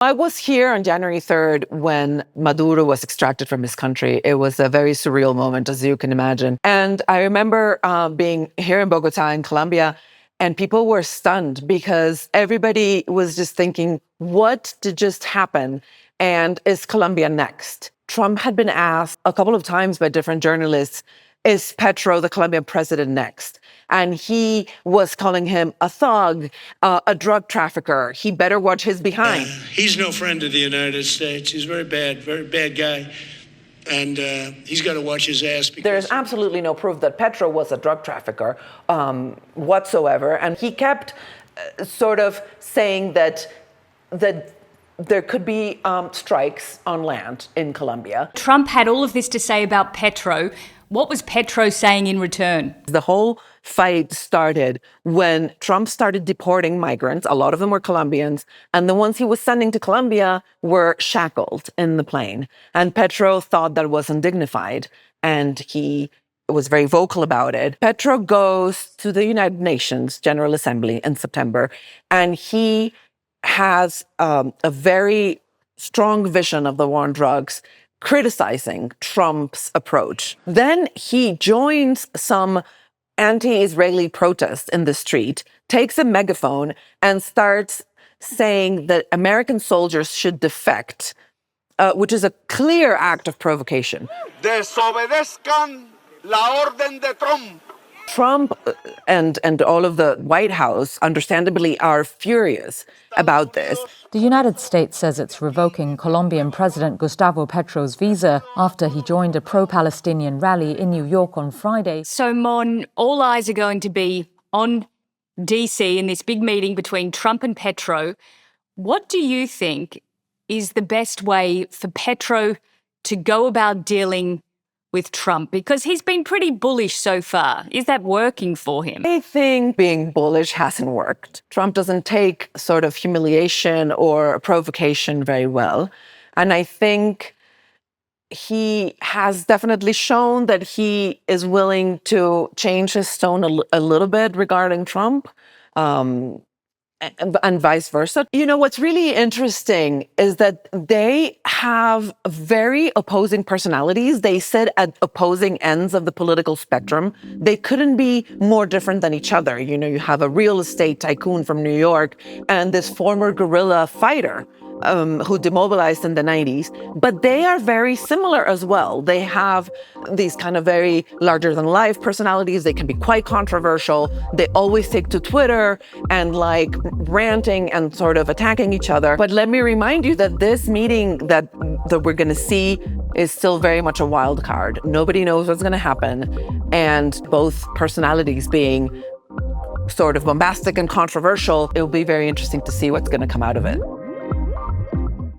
I was here on January 3rd when Maduro was extracted from his country. It was a very surreal moment, as you can imagine. And I remember being here in Bogota, in Colombia, and people were stunned because everybody was just thinking, what did just happen? And is Colombia next? Trump had been asked a couple of times by different journalists, is Petro, the Colombian president, next? And he was calling him a thug, a drug trafficker. He better watch his behind. He's no friend of the United States. He's very bad guy. And he's got to watch his ass. There's absolutely no proof that Petro was a drug trafficker whatsoever. And he kept sort of saying that there could be strikes on land in Colombia. Trump had all of this to say about Petro. What was Petro saying in return? The whole fight started when Trump started deporting migrants. A lot of them were Colombians, and the ones he was sending to Colombia were shackled in the plane. And Petro thought that was undignified, and he was very vocal about it. Petro goes to the United Nations General Assembly in September, and he has a very strong vision of the war on drugs, criticizing Trump's approach. Then he joins some anti-Israeli protests in the street, takes a megaphone, and starts saying that American soldiers should defect, which is a clear act of provocation. Desobedezcan la orden de Trump. Trump and all of the White House, understandably, are furious about this. The United States says it's revoking Colombian President Gustavo Petro's visa after he joined a pro-Palestinian rally in New York on Friday. So, Mon, all eyes are going to be on DC in this big meeting between Trump and Petro. What do you think is the best way for Petro to go about dealing with Trump? Because he's been pretty bullish so far. Is that working for him? I think being bullish hasn't worked. Trump doesn't take sort of humiliation or provocation very well. And I think he has definitely shown that he is willing to change his tone a little bit regarding Trump. And vice versa. You know, what's really interesting is that they have very opposing personalities. They sit at opposing ends of the political spectrum. They couldn't be more different than each other. You know, you have a real estate tycoon from New York and this former guerrilla fighter who demobilized in the 90s. But they are very similar as well. They have these kind of very larger-than-life personalities. They can be quite controversial. They always take to Twitter and like ranting and sort of attacking each other. But let me remind you that this meeting that we're going to see is still very much a wild card. Nobody knows what's going to happen. And both personalities being sort of bombastic and controversial, it will be very interesting to see what's going to come out of it.